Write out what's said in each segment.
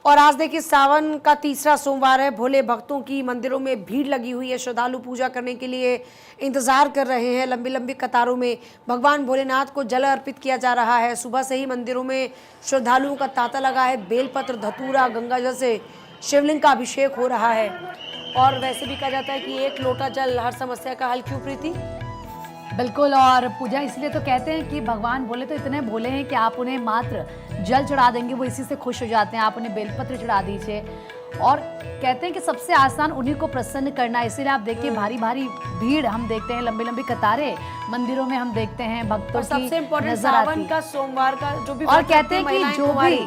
और आज देखिए सावन का तीसरा सोमवार है। भोले भक्तों की मंदिरों में भीड़ लगी हुई है। श्रद्धालु पूजा करने के लिए इंतजार कर रहे हैं। लंबी लंबी कतारों में भगवान भोलेनाथ को जल अर्पित किया जा रहा है। सुबह से ही मंदिरों में श्रद्धालुओं का तांता लगा है। बेलपत्र, धतूरा, गंगाजल से शिवलिंग का अभिषेक हो रहा है। और वैसे भी कहा जाता है कि एक लोटा जल हर समस्या का हल। क्यों प्रीति? बिल्कुल। और पूजा इसलिए तो कहते हैं कि भगवान भोले तो इतने भोले हैं कि आप उन्हें मात्र जल चढ़ा देंगे, वो इसी से खुश हो जाते हैं। आप उन्हें बेलपत्र चढ़ा दीजिए। और कहते हैं कि सबसे आसान उन्हीं को प्रसन्न करना है। इसीलिए आप देखिए भारी भारी भीड़ हम देखते हैं, लंबी लंबी कतारें मंदिरों में हम देखते हैं भक्तों की सबसे इम्पोर्टेंट नजर आती सावन का सोमवार का जो भी और कहते हैं कि जो भी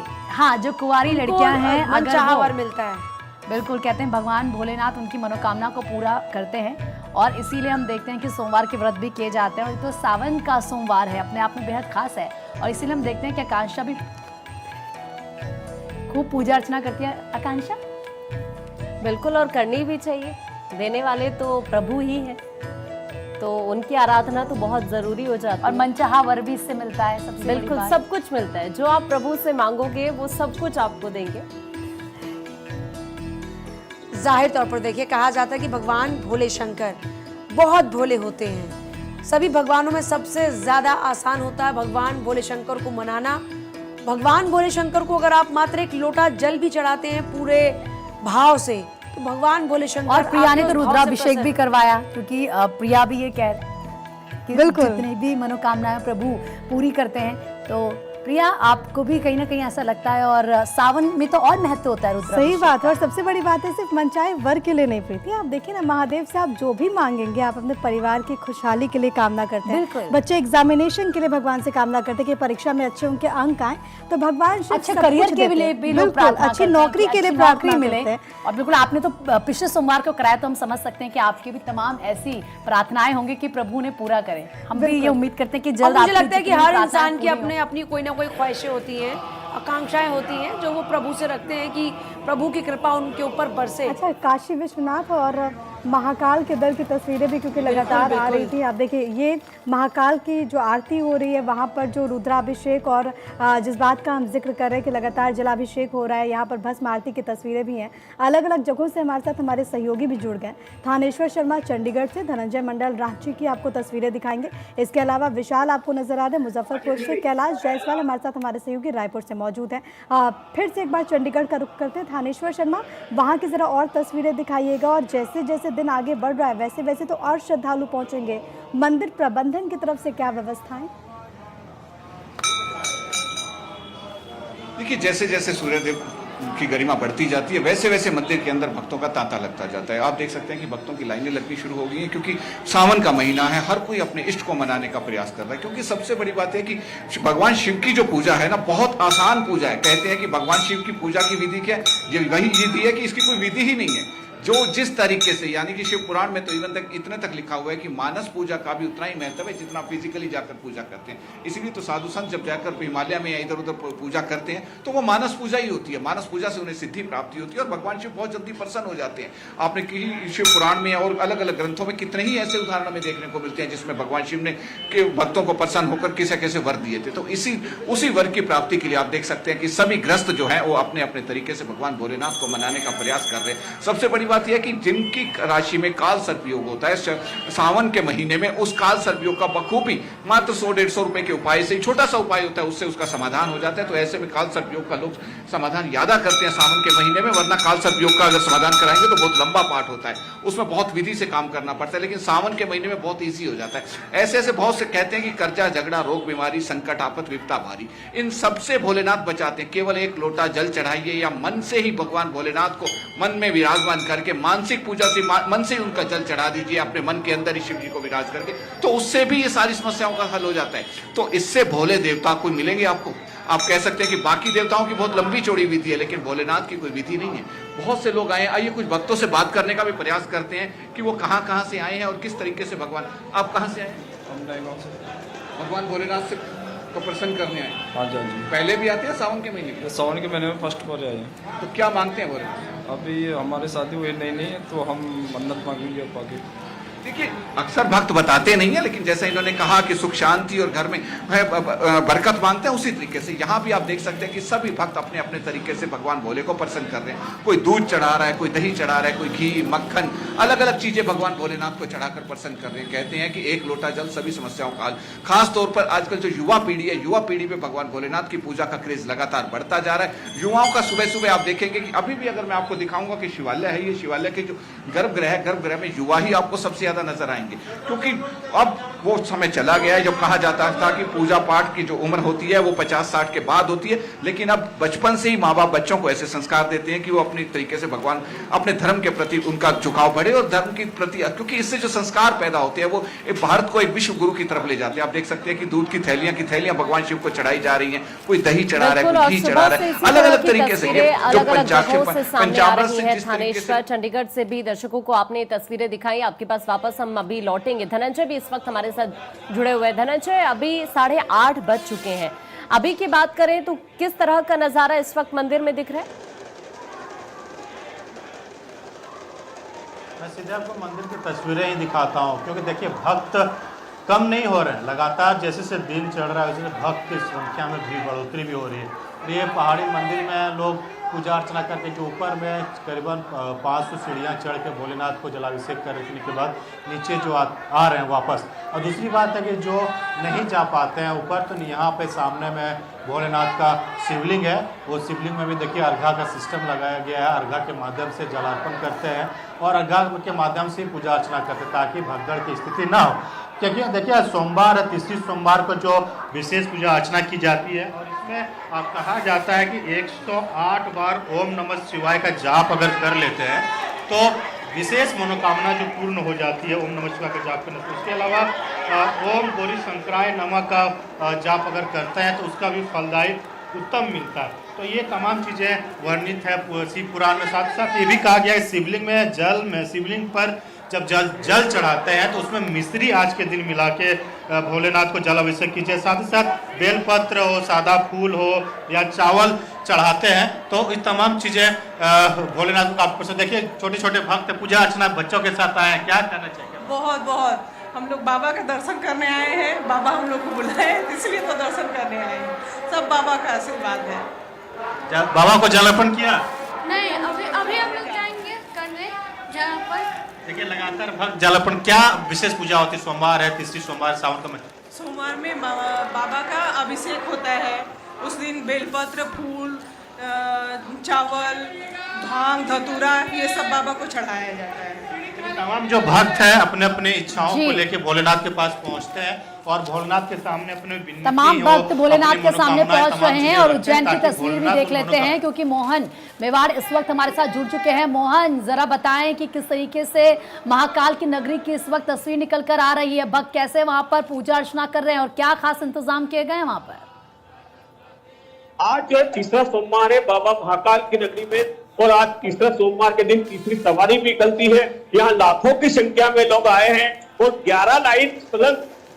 जो कुंवारी लड़कियां हैं मनचाहा वर मिलता है। बिल्कुल, कहते हैं भगवान भोलेनाथ उनकी मनोकामना को पूरा करते हैं। और इसीलिए हम देखते हैं कि सोमवार के व्रत भी किए जाते हैं। और तो सावन का सोमवार है, अपने आप में बेहद खास है। और इसीलिए हम देखते हैं कि आकांक्षा भी खूब पूजा अर्चना करती है। आकांक्षा? बिल्कुल, और करनी भी चाहिए। देने वाले तो प्रभु ही हैं, तो उनकी आराधना तो बहुत जरूरी हो जाती है। और मनचाहा वर भी इससे मिलता है। सबसे बिल्कुल, सब कुछ मिलता है। जो आप प्रभु से मांगोगे वो सब कुछ आपको देंगे। जाहिर तौर पर देखिए कहा जाता है कि भगवान भोले शंकर बहुत भोले होते हैं। सभी भगवानों में सबसे ज्यादा आसान होता है भगवान भोले शंकर को मनाना। भगवान भोले शंकर को अगर आप मात्र एक लोटा जल भी चढ़ाते हैं पूरे भाव से, तो भगवान भोले शंकर। और प्रिया ने तो रुद्राभिषेक भी करवाया, क्योंकि प्रिया भी ये कह कि जितनी भी मनोकामनाएं प्रभु पूरी करते हैं। तो प्रिया, आपको भी कहीं ना कहीं ऐसा लगता है? और सावन में तो और महत्व होता है रुद्राभिषेक। सही बात है। और सबसे बड़ी बात है सिर्फ मनचाहे वर के लिए नहीं प्रीति, आप देखिए ना, महादेव से आप जो भी मांगेंगे, आप अपने परिवार की खुशहाली के लिए कामना करते हैं। बच्चे एग्जामिनेशन के लिए भगवान से कामना करते हैं कि परीक्षा में अच्छे उनके अंक आए, तो भगवान अच्छे करियर के लिए भी लोग प्रार्थना अच्छी नौकरी के लिए नौकरी मिले। और बिल्कुल, आपने तो पिछले सोमवार को कराया, तो हम समझ सकते हैं कि आपकी भी तमाम ऐसी प्रार्थनाएं होंगी कि प्रभु ने पूरा करें। हम भी ये उम्मीद करते हैं कि जल्द। मुझे लगता है कि हर इंसान की अपने अपनी कोई ना कोई ख्वाहिशें होती हैं, आकांक्षाएं होती हैं, जो वो प्रभु से रखते हैं कि प्रभु की कृपा उनके ऊपर बरसे। अच्छा, काशी विश्वनाथ और महाकाल के दल की तस्वीरें भी क्योंकि लगातार आ रही थी। आप देखिए, ये महाकाल की जो आरती हो रही है, वहाँ पर जो रुद्राभिषेक और जिस बात का हम जिक्र कर रहे हैं कि लगातार जलाभिषेक हो रहा है, यहाँ पर भस्म आरती की तस्वीरें भी हैं। अलग अलग जगहों से हमारे साथ हमारे सहयोगी भी जुड़ गए। थानेश्वर शर्मा चंडीगढ़ से, धनंजय मंडल रांची की आपको तस्वीरें दिखाएंगे। इसके अलावा विशाल आपको नजर आ रहे हैं मुजफ्फरपुर से। कैलाश जायसवाल हमारे साथ हमारे सहयोगी रायपुर से मौजूद है। फिर से एक बार चंडीगढ़ का रुख करते हैं। थानेश्वर शर्मा, वहाँ की जरा और तस्वीरें दिखाइएगा। और जैसे जैसे दिन आगे बढ़ रहा है, वैसे वैसे तो और श्रद्धालु पहुंचेंगे। मंदिर प्रबंधन की तरफ से क्या व्यवस्थाएं? देखिए, जैसे जैसे सूर्यदेव की गरिमा बढ़ती जाती है, वैसे वैसे मंदिर के अंदर भक्तों का तांता लगता जाता है। आप देख सकते हैं कि भक्तों की लाइनें लगनी शुरू हो गई हैं, क्योंकि सावन का महीना है। हर कोई अपने इष्ट को मनाने का प्रयास कर रहा है। क्योंकि सबसे बड़ी बात है कि भगवान शिव की जो पूजा है ना, बहुत आसान पूजा है। कहते हैं कि भगवान शिव की पूजा की विधि क्या है, ये वही विधि है कि इसकी कोई विधि ही नहीं है। जो जिस तरीके से, यानी कि शिव पुराण में तो इवन तक इतने तक लिखा हुआ है कि मानस पूजा का भी उतना ही महत्व है जितना फिजिकली जाकर पूजा करते हैं। इसीलिए तो साधु संत जब जाकर हिमालय में या इधर उधर पूजा करते हैं, तो वो मानस पूजा ही होती है। मानस पूजा से उन्हें सिद्धि प्राप्ति होती है और भगवान शिव बहुत जल्दी प्रसन्न हो जाते हैं। आपने किसी शिव पुराण में और अलग अलग ग्रंथों में कितने ही ऐसे उदाहरण हमें देखने को मिलते हैं जिसमें भगवान शिव ने के भक्तों को प्रसन्न होकर कैसे कैसे वर दिए थे। तो उसी वर की प्राप्ति के लिए आप देख सकते हैं कि सभी ग्रस्त जो है वो अपने अपने तरीके से भगवान भोलेनाथ को मनाने का प्रयास कर रहे हैं। सबसे बड़ी बात यह है कि जिनकी राशि में काल सर्पयोग होता है, सावन के महीने में उस काल सर्पयोग का बखूबी मात्र 100-150 रुपए के उपाय से, छोटा सा उपाय होता है, उससे उसका समाधान हो जाता है। तो ऐसे में काल सर्पयोग का लोग समाधान ज्यादा करते हैं सावन के महीने में। वरना काल सर्पयोग का अगर समाधान कराएंगे तो बहुत लंबा पाठ होता है, उसमें बहुत विधि से काम करना पड़ता है। लेकिन सावन के महीने में बहुत ईजी हो जाता है। ऐसे ऐसे बहुत से कहते हैं कि कर्जा, झगड़ा, रोग, बीमारी, संकट, आफत, विपदा भारी, इन सबसे भोलेनाथ बचाते हैं। केवल एक लोटा जल चढ़ाइए या मन से ही भगवान भोलेनाथ को मन में विराजमान करके मानसिक पूजा से मन से उनका जल चढ़ा दीजिए, अपने मन के अंदर ही शिव जी को विराज करके, तो उससे भी ये सारी समस्याओं का हल हो जाता है। तो इससे भोले देवता कोई मिलेंगे आपको। आप कह सकते हैं कि बाकी देवताओं की बहुत लंबी चौड़ी विधि है, लेकिन भोलेनाथ की कोई विधि नहीं है। बहुत से लोग आए, आइए कुछ भक्तों से बात करने का भी प्रयास करते हैं कि वो कहाँ कहाँ से आए हैं और किस तरीके से भगवान। आप कहाँ से आए? भगवान भोलेनाथ से को प्रसन्न करने आए? हाँ जी, हाँ जी। पहले भी आते हैं सावन के महीने में? सावन के महीने में फर्स्ट बार आए हैं। तो क्या मांगते हैं बोले? अभी हमारे शादी हुई नहीं है, तो हम मन्नत मांगेंगे पाके। देखिए, अक्सर भक्त बताते नहीं है, लेकिन जैसा इन्होंने कहा कि सुख शांति और घर में है बरकत मांगते हैं, उसी तरीके से यहाँ भी आप देख सकते हैं कि सभी भक्त अपने अपने तरीके से भगवान भोले को प्रसन्न कर रहे हैं। कोई दूध चढ़ा रहा है, कोई दही चढ़ा रहा है, कोई घी मक्खन, अलग अलग चीजें भगवान भोलेनाथ को चढ़ाकर प्रसन्न कर रहे हैं। कहते हैं कि एक लोटा जल सभी समस्याओं का हल। खास तौर पर आजकल जो युवा पीढ़ी है, युवा पीढ़ी में भगवान भोलेनाथ की पूजा का क्रेज लगातार बढ़ता जा रहा है। युवाओं का सुबह सुबह आप देखेंगे कि अभी भी अगर मैं आपको दिखाऊंगा कि शिवालय है, ये शिवालय के जो गर्भगृह है, गर्भगृह में युवा ही आपको सबसे ज्यादा नजर आएंगे, क्योंकि अब वो समय चला गया है जब कहा जाता था कि पूजा पाठ की जो उम्र होती है वो 50-60 के बाद होती है। लेकिन अब बचपन से ही माँ बाप बच्चों को ऐसे संस्कार देते हैं कि वो अपनी तरीके से भगवान, अपने धर्म के प्रति उनका झुकाव बढ़े और धर्म के प्रति, क्योंकि इससे जो संस्कार पैदा होते हैं वो भारत को एक विश्व गुरु की तरफ ले जाते हैं। आप देख सकते हैं कि दूध की थैलियां भगवान शिव को चढ़ाई जा रही हैं, कोई दही चढ़ा रहा है, कोई घी चढ़ा रहा है, अलग अलग तरीके से जो पंचामृत से थानेश्वर चंडीगढ़ से भी दर्शकों को आपने तस्वीरें दिखाई। आपके पास वापस हम अभी लौटेंगे। धनंजय भी इस वक्त हमारे साथ जुड़े हुए हैं। धनंजय, अभी 8:30 बज चुके हैं। अभी की बात करें तो किस तरह का नजारा इस वक्त मंदिर में दिख रहा है? मैं सीधे आपको मंदिर की तस्वीरें ही दिखाता हूँ, क्योंकि देखिए भक्त कम नहीं हो रहे हैं। लगातार जैसे जैसे दिन चढ़ रहा है वैसे भक्त की संख्या में भी बढ़ोतरी भी हो रही है। ये पहाड़ी मंदिर में लोग पूजा अर्चना करके के ऊपर में करीबन 500 सीढ़ियाँ चढ़ के भोलेनाथ को जलाभिषेक करने के बाद नीचे जो आ रहे हैं वापस। और दूसरी बात है कि जो नहीं जा पाते हैं ऊपर, तो यहाँ पे सामने में भोलेनाथ का शिवलिंग है। वो शिवलिंग में भी देखिए अर्घा का सिस्टम लगाया गया है। अर्घा के माध्यम से जलार्पण करते हैं और अर्घा के माध्यम से पूजा अर्चना करते हैं ताकि भगदड़ की स्थिति ना हो। क्योंकि देखिए सोमवार, तीसरी सोमवार को जो विशेष पूजा अर्चना की जाती है और इसमें आप कहा जाता है कि 108 बार ओम नमः शिवाय का जाप अगर कर लेते हैं तो विशेष मनोकामना जो पूर्ण हो जाती है ओम नमः शिवाय का जाप करने से। उसके अलावा ओम गौरी शंकराय नमः का जाप अगर करते हैं तो उसका भी फलदायी उत्तम मिलता है। तो ये तमाम चीज़ें वर्णित है शिव पुराण में। साथ साथ ये भी कहा गया है शिवलिंग में शिवलिंग पर जब जल चढ़ाते हैं तो उसमें मिश्री आज के दिन मिला के भोलेनाथ को जलाभिषेक कीजिए। साथ ही साथ बेलपत्र हो, सादा फूल हो या चावल चढ़ाते हैं। तो ये तमाम चीज़ें भोलेनाथ को काफ़ी पसंद। देखिए छोटे छोटे भक्त पूजा अर्चना बच्चों के साथ आए हैं, क्या कहना चाहिए? बहुत बहुत हम लोग बाबा का दर्शन करने आए हैं। बाबा हम लोग को बुलाए इसलिए तो दर्शन करने आए हैं। सब बाबा का आशीर्वाद है। बाबा को जलार्पण किया? नहीं, अभी हम लोग जाएंगे करने जहाँ पर। देखिए लगातार भक्त जलार्पण। क्या विशेष पूजा होती है? सोमवार है, तीसरी सोमवार सावन का महीना। सोमवार में बाबा का अभिषेक होता है। उस दिन बेलपत्र, फूल, चावल, भांग, धतूरा ये सब बाबा को चढ़ाया जाता है। तमाम जो भक्त हैं अपने अपने इच्छाओं को लेके भोलेनाथ के पास पहुंचते हैं और भोलेनाथ के सामने अपने विनती तमाम भक्त भोलेनाथ के सामने पहुंच रहे हैं और उज्जैन की ताकि तस्वीर भी देख लेते हैं, क्योंकि मोहन मेवाड़ इस वक्त हमारे साथ जुड़ चुके हैं। मोहन, जरा बताएं कि किस तरीके से महाकाल की नगरी की इस वक्त तस्वीर निकल कर आ रही है। भक्त कैसे वहां पर पूजा अर्चना कर रहे हैं और क्या खास इंतजाम किए गए हैं वहां पर? आज जो तीसरा सोमवार है बाबा महाकाल की नगरी में, और आज तीसरा सोमवार के दिन तीसरी सवारी भी निकलती है। यहाँ लाखों की संख्या में लोग आए हैं और 11 लाइन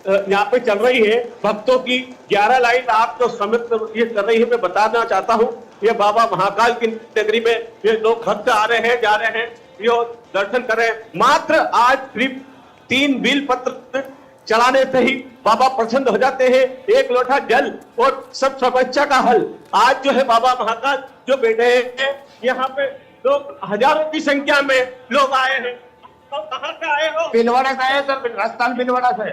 यहाँ पे चल रही है भक्तों की। 11 लाइन आप जो समय ये कर रही है, मैं बताना चाहता हूँ, ये बाबा महाकाल की नगरी में ये लोग भक्त आ रहे हैं, जा रहे हैं, ये दर्शन कर रहे हैं। मात्र आज सिर्फ 3 बिल पत्र चढ़ाने से ही बाबा प्रसन्न हो जाते हैं। 1 लोटा जल और सब समस्या का हल। आज जो है बाबा महाकाल जो बैठे हैं, यहाँ पे लोग हजारों की संख्या में लोग आए हैं। तो कहाँ से आए हो? भीलवाड़ा से आए सर, राजस्थान भीलवाड़ा से।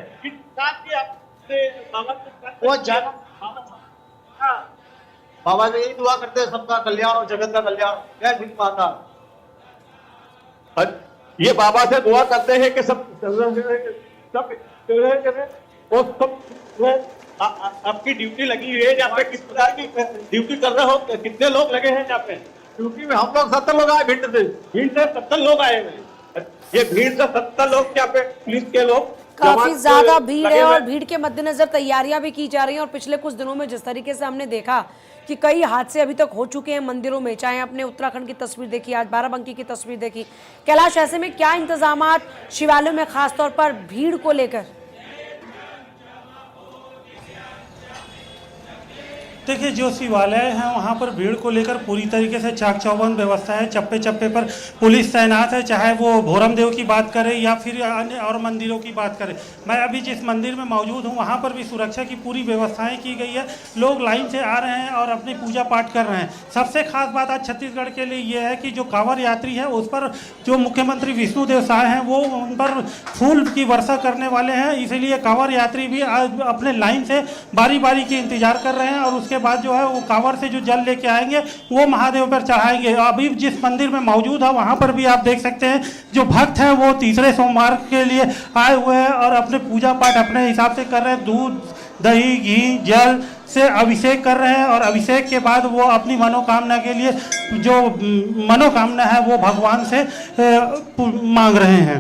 वो बाबा से यही दुआ करते हैं, सबका कल्याण और जगत का कल्याण। जय हिंद माता। ये बाबा से दुआ करते हैं कि सब और सब आपकी ड्यूटी लगी हुई है। यहाँ पे किस प्रकार की ड्यूटी कर रहे हो? कितने लोग लगे हैं यहाँ पे ड्यूटी में? हम लोग 70 लोग आए भिंड से। भीड़ से 70 लोग आए हैं। ये भीड़ से 70 लोग यहाँ पे पुलिस के लोग काफी ज्यादा भीड़ है और भीड़ के मद्देनजर तैयारियां भी की जा रही हैं। और पिछले कुछ दिनों में जिस तरीके से हमने देखा कि कई हादसे अभी तक हो चुके हैं मंदिरों में, चाहे आपने उत्तराखंड की तस्वीर देखी, आज बाराबंकी की तस्वीर देखी। कैलाश, ऐसे में क्या इंतजामात शिवालयों में खासतौर पर भीड़ को लेकर? देखिए, जो शिवालय हैं वहाँ पर भीड़ को लेकर पूरी तरीके से चाक चौबंद व्यवस्था है। चप्पे चप्पे पर पुलिस तैनात है, चाहे वो भोरम देव की बात करें या फिर अन्य और मंदिरों की बात करें। मैं अभी जिस मंदिर में मौजूद हूँ वहाँ पर भी सुरक्षा की पूरी व्यवस्थाएं की गई है। लोग लाइन से आ रहे हैं और अपनी पूजा पाठ कर रहे हैं। सबसे खास बात आज छत्तीसगढ़ के लिए ये है कि जो कांवड़ यात्री है उस पर जो मुख्यमंत्री विष्णुदेव साय हैं वो उन पर फूल की वर्षा करने वाले हैं, इसीलिए कांवड़ यात्री भी आज अपने लाइन से बारी बारी के इंतजार कर रहे हैं और उसके बाद जो है वो कांवड़ से जो जल लेके आएंगे वो महादेव पर चढ़ाएंगे। अभी जिस मंदिर में मौजूद है वहाँ पर भी आप देख सकते हैं जो भक्त हैं वो तीसरे सोमवार के लिए आए हुए हैं और अपने पूजा पाठ अपने हिसाब से कर रहे हैं। दूध, दही, घी, जल से अभिषेक कर रहे हैं और अभिषेक के बाद वो अपनी मनोकामना के लिए जो मनोकामना है वो भगवान से मांग रहे हैं।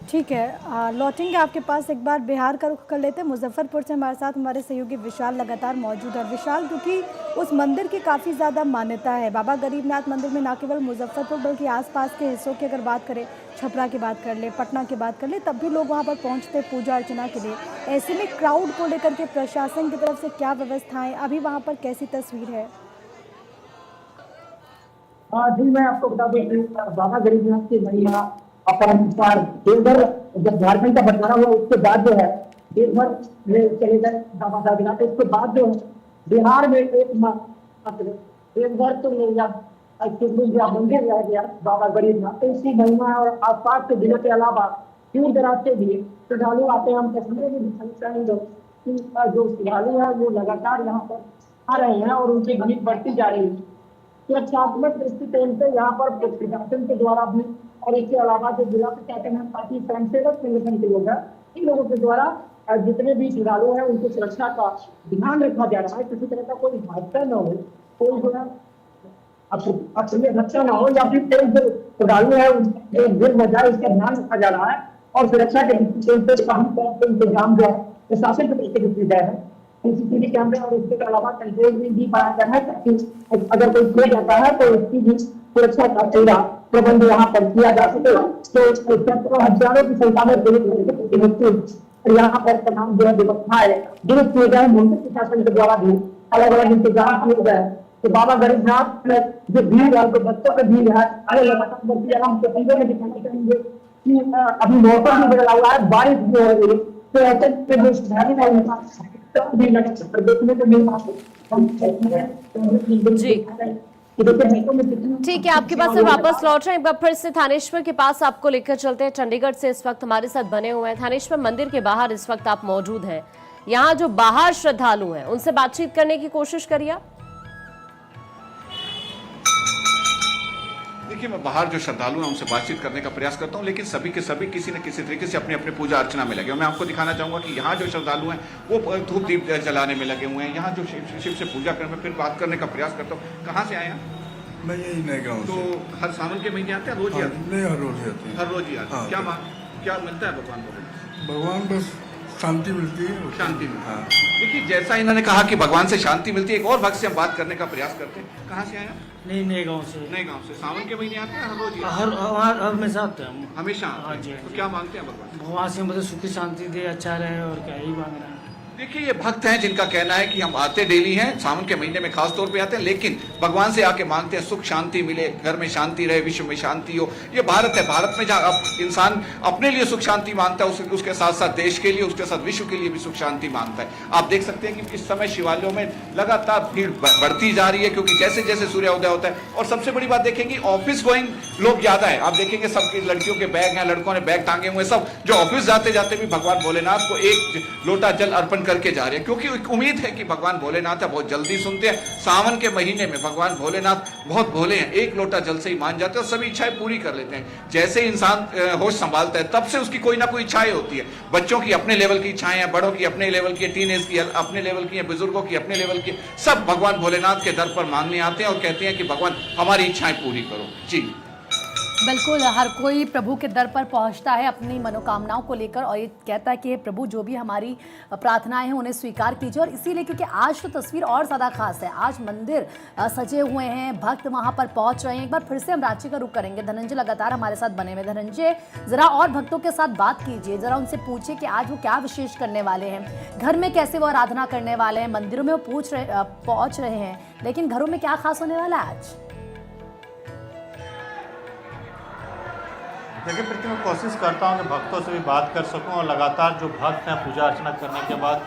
ठीक है, लौटेंगे आपके पास। एक बार बिहार का रुख कर लेते हैं। मुजफ्फरपुर से हमारे साथ हमारे सहयोगी विशाल लगातार मौजूद है। विशाल, क्योंकि उस मंदिर की काफ़ी ज़्यादा मान्यता है, बाबा गरीबनाथ मंदिर में ना केवल मुजफ्फरपुर बल्कि आसपास के हिस्सों की अगर बात करें, छपरा की बात कर ले, पटना की बात कर ले, तब भी लोग वहाँ पर पहुँचते पूजा अर्चना के लिए। ऐसे में क्राउड को लेकर के प्रशासन की तरफ से क्या व्यवस्थाएँ, अभी वहाँ पर कैसी तस्वीर है? जी, मैं आपको बता दूं कि बाबा गरीबनाथ की महिमा अपरंपार देवघर जब झारखंड का बंटवारा हुआ उसके बाद जो है देवघर में चले गए बाबा गरीबनाथ। उसके बाद जो है बिहार में एक देवघर तो मंदिर रह गया बाबा गरीबनाथ। तो इसकी महिमा और आसपास के जिले के अलावा दूर दराज से भी श्रद्धालु आते हैं। हम तस्वीरें भी दिखाना चाहेंगे कि जो श्रद्धालु है वो लगातार यहाँ पर आ रहे हैं और उनकी भीड़ बढ़ती जा रही है। सुरक्षात्मक दृष्टिकोण से यहाँ पर प्रशासन के द्वारा भी और इसके अलावा जो जिला प्रशासन है, पार्टी स्वयंसेवक संगठन के लोग हैं, इन लोगों के द्वारा जितने भी श्रद्धालु हैं उनकी सुरक्षा का ध्यान रखा जा रहा है। किसी तरह का कोई हादसा न हो, कोई जो है अपने रक्षा न हो या फिर कोई जो श्रद्धालु है उनके गिर न जाए, इसका ध्यान रखा जा रहा है। और सुरक्षा के दृष्टिकोण से काफी तौर पर इंतजाम जो है प्रशासन की तरफ से किया गया है। सीसीटीवी कैमरे और इसके अलावा कंट्रोल रूम भी बनाया गया है ताकि अगर कोई खो जाता है तो उसकी भी सुरक्षा का पूरा प्रबंध यहाँ पर किया जा सके। तो हजारों की संख्या में यहाँ पर तमाम जो है व्यवस्थाएं दुरुस्त किए गए। मंदिर प्रशासन के द्वारा भी अलग अलग इंतजाम किए गए। तो बाबा गरीबनाथ में जो भीड़ है, जो बच्चों की भीड़ है, अलग लगातार बढ़ती है। हम तस्वीरों में दिखाना चाहेंगे कि अभी मौसम भी बदला हुआ है, बारिश भी हो रही है। तो ऐसे में जो सुधारी जी ठीक है, आपके पास से वापस लौट रहे हैं। एक बार फिर से थानेश्वर के पास आपको लेकर चलते हैं। चंडीगढ़ से इस वक्त हमारे साथ बने हुए हैं। थानेश्वर, मंदिर के बाहर इस वक्त आप मौजूद हैं। यहाँ जो बाहर श्रद्धालु हैं उनसे बातचीत करने की कोशिश करिए। देखिए, मैं बाहर जो श्रद्धालु हैं उनसे बातचीत करने का प्रयास करता हूं, लेकिन सभी के सभी किसी न किसी तरीके से अपने अपने पूजा अर्चना में लगे। मैं आपको दिखाना चाहूंगा कि यहाँ जो श्रद्धालु हैं वो धूप दीप जलाने में लगे हुए हैं। यहाँ जो शिव से पूजा करने में फिर बात करने का प्रयास करता हूँ। कहाँ से आए हैं? मैं यही नए गाँव तो हर सावन के महीने आते हैं? रोज ही आते हैं? नहीं, हर रोज आते हैं। हर रोज ही आते हैं। क्या मिलता है भगवान को? भगवान बस शांति मिलती है। शांति मिलती है। देखिए, जैसा इन्होंने कहा कि भगवान से शांति मिलती है, एक और भक्त से हम बात करने का प्रयास करते हैं। कहाँ से आए हैं? नहीं, नए गाँव से। नए गाँव से। सावन के महीने आते हैं? हर रोज हर हमेशा आते हैं। हमेशा? हाँ जी। तो क्या मांगते हैं भगवान? भगवान से मतलब सुखी शांति दे, अच्छा रहे और क्या ही मांग रहे हैं। देखिए, ये भक्त हैं जिनका कहना है कि हम आते डेली हैं, सावन के महीने में खास तौर पे आते हैं, लेकिन भगवान से आके मांगते हैं सुख शांति मिले, घर में शांति रहे, विश्व में शांति हो। ये भारत है, भारत में जहाँ अब इंसान अपने लिए सुख शांति मांगता है, उसके साथ साथ देश के लिए, उसके साथ विश्व के लिए भी सुख शांति मांगता है। आप देख सकते हैं कि इस समय शिवालयों में लगातार भीड़ बढ़ती जा रही है, क्योंकि जैसे जैसे सूर्योदय होता है। और सबसे बड़ी बात देखेंगे, ऑफिस गोइंग लोग ज्यादा है। आप देखेंगे सबकी लड़कियों के बैग हैं, लड़कों ने बैग टांगे हुए, सब जो ऑफिस जाते जाते भी भगवान भोलेनाथ को एक लोटा जल अर्पण करके जा रहे हैं, क्योंकि एक उम्मीद है कि भगवान भोलेनाथ है, बहुत जल्दी सुनते हैं। सावन के महीने में भगवान भोलेनाथ बहुत भोले हैं, एक लोटा जल से ही मान जाते हैं और सभी इच्छाएं पूरी कर लेते हैं। जैसे इंसान होश संभालता है तब से उसकी कोई ना कोई इच्छाएं होती है। बच्चों की अपने लेवल की इच्छाएं हैं, बड़ों की अपने लेवल की, टीनेज की अपने लेवल की, बुजुर्गों की अपने लेवल की, सब भगवान भोलेनाथ के दर पर मांगने आते हैं और कहते हैं कि भगवान हमारी इच्छाएं पूरी करो। जी बिल्कुल, हर कोई प्रभु के दर पर पहुंचता है अपनी मनोकामनाओं को लेकर और ये कहता है कि हे प्रभु, जो भी हमारी प्रार्थनाएं हैं उन्हें स्वीकार कीजिए। और इसीलिए क्योंकि आज तो तस्वीर और ज़्यादा खास है, आज मंदिर सजे हुए हैं, भक्त वहां पर पहुंच रहे हैं। एक बार फिर से हम रांची का रुख करेंगे, धनंजय लगातार हमारे साथ बने हुए। धनंजय, ज़रा और भक्तों के साथ बात कीजिए, ज़रा उनसे पूछिए कि आज वो क्या विशेष करने वाले हैं, घर में कैसे वो आराधना करने वाले हैं। मंदिरों में वो पहुँच रहे हैं, लेकिन घरों में क्या खास होने वाला है आज? देखिए प्रीति, मैं कोशिश करता हूँ कि भक्तों से भी बात कर सकूँ और लगातार जो भक्त हैं पूजा अर्चना करने के बाद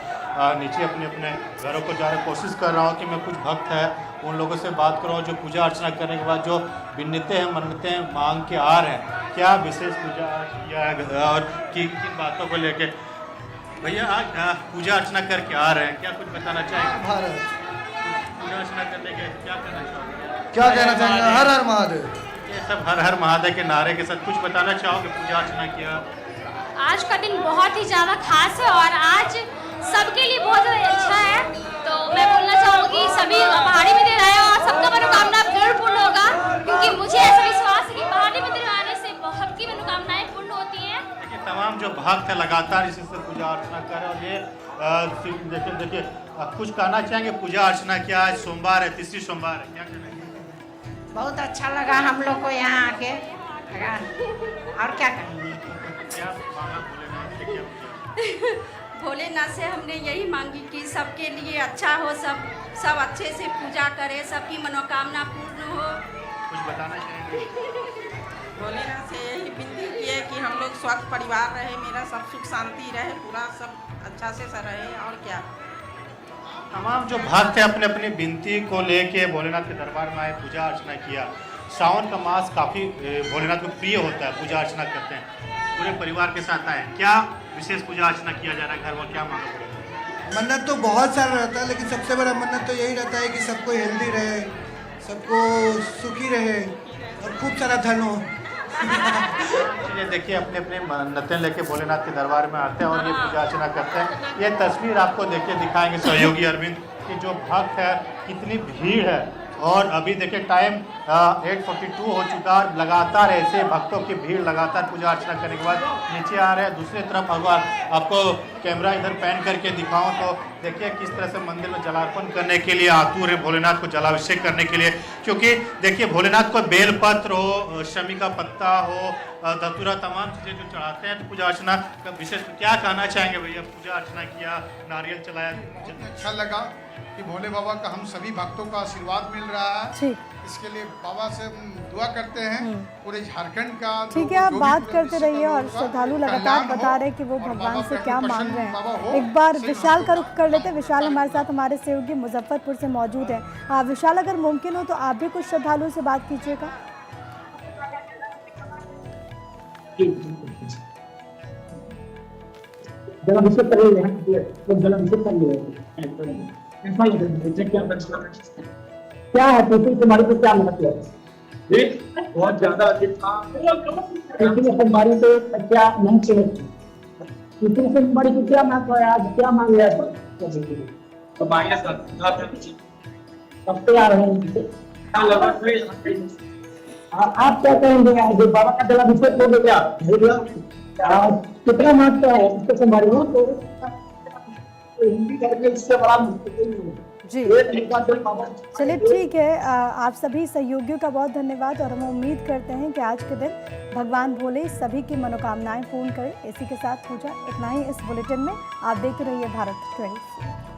नीचे अपने अपने घरों को जाने कोशिश कर रहा हूँ कि मैं कुछ भक्त हैं उन लोगों से बात करूँ जो पूजा अर्चना करने के बाद जो विन्नतें हैं मन्नतें मांग के आ रहे हैं, क्या विशेष पूजा किया है और किन बातों को लेके। भैया आज पूजा अर्चना करके आ रहे हैं, क्या कुछ बताना चाहेंगे? पूजा अर्चना करने के क्या कहना चाहोगे? क्या कहना चाहेंगे? हर हर महादेव। ये सब हर हर महादेव के नारे के साथ कुछ बताना चाहोगे? पूजा अर्चना किया, आज का दिन बहुत ही ज़्यादा खास है और आज सबके लिए बहुत ज़्यादा अच्छा है। तो मैं बोलना चाहूँगी सभी पहाड़ी मंदिर आए और सबका मनोकामना जरूर पूर्ण होगा, क्योंकि मुझे ऐसा विश्वास है कि पहाड़ी मंदिर आने से बहुत की मनोकामनाएं पूर्ण होती हैं। देखिए तमाम जो भक्त है लगातार इसी से पूजा अर्चना कर रहे हैं। और ये देखिए कुछ कहना चाहेंगे? पूजा अर्चना किया, आज सोमवार है, तीसरी सोमवार है, क्या कहना चाहिए? बहुत अच्छा लगा हम लोग को यहाँ आके, और क्या कहेंगे? क्या मांगा भोलेनाथ से, क्या पूजा? भोलेनाथ से हमने यही मांगी कि सबके लिए अच्छा हो, सब अच्छे से पूजा करे, सबकी मनोकामना पूर्ण हो। कुछ बताना चाहेंगे? भोलेनाथ से यही विनती की है कि हम लोग स्वस्थ परिवार रहे, मेरा सब सुख शांति रहे, पूरा सब अच्छा से रहे, और क्या। तमाम जो भक्त है अपने अपनी विनती को लेके भोलेनाथ के दरबार में आए, पूजा अर्चना किया। सावन का मास काफ़ी भोलेनाथ को प्रिय होता है, पूजा अर्चना करते हैं, पूरे परिवार के साथ आए। क्या विशेष पूजा अर्चना किया जा रहा है घर में, क्या मांगा? मन्नत तो बहुत सारा रहता है, लेकिन सबसे बड़ा मन्नत तो यही रहता है कि सबको हेल्दी रहे, सबको सुखी रहे और खूब सारा धन हो। ये देखिए अपने अपने मन्नतें लेके भोलेनाथ के दरबार में आते हैं और ये पूजा अर्चना करते हैं। ये तस्वीर आपको देखिए दिखाएंगे सहयोगी अरविंद कि जो भक्त है कितनी भीड़ है। और अभी देखिए टाइम 8:42 हो चुका है, लगातार ऐसे भक्तों की भीड़ लगातार पूजा अर्चना करने के बाद नीचे आ रहे हैं। दूसरी तरफ भगवान, आपको कैमरा इधर पैन करके दिखाऊं तो देखिए किस तरह से मंदिर में जलार्पण करने के लिए आतुर है भोलेनाथ को जलाभिषेक करने के लिए। क्योंकि देखिए भोलेनाथ को बेलपत्र हो, शमी का पत्ता हो, धतूरा, तमाम चीज़ें जो चढ़ाते हैं। तो पूजा अर्चना का विशेष क्या कहना चाहेंगे भैया? पूजा अर्चना किया, नारियल चलाया, अच्छा लगा कि भोले बाबा का हम सभी भक्तों का आशीर्वाद मिल रहा है। इसके लिए बाबा से हम दुआ करते हैं पूरे झारखंड का। ठीक है, आप बात करते रहिए और श्रद्धालु लगातार बता रहे हैं कि वो भगवान से क्या मांग रहे हैं। एक बार विशाल का रुख कर लेते हैं। विशाल हमारे साथ हमारे सहयोगी मुजफ्फरपुर से मौजूद है। विशाल, अगर मुमकिन हो तो आप भी कुछ श्रद्धालुओं से बात कीजिएगा। क्या है पृथ्वी कुमारी को क्या मतलब है? बहुत ज्यादा पृथ्वी कुमारी को क्या नहीं चाहिए? पृथ्वी कुमारी को क्या महत्व है? आज क्या मांग रहे हैं? कब से आ रहे हैं? आप क्या कहेंगे? जो बाबा का जलाभिषेक हो गया, कितना महत्व है पृथ्वी कुमारी हो? तो हिंदी करके इससे बड़ा जी चलिए, ठीक है। आप सभी सहयोगियों का बहुत धन्यवाद और हम उम्मीद करते हैं कि आज के दिन भगवान भोले सभी की मनोकामनाएं पूर्ण करें। इसी के साथ पूजा इतना ही इस बुलेटिन में। आप देखते रहिए भारत 24।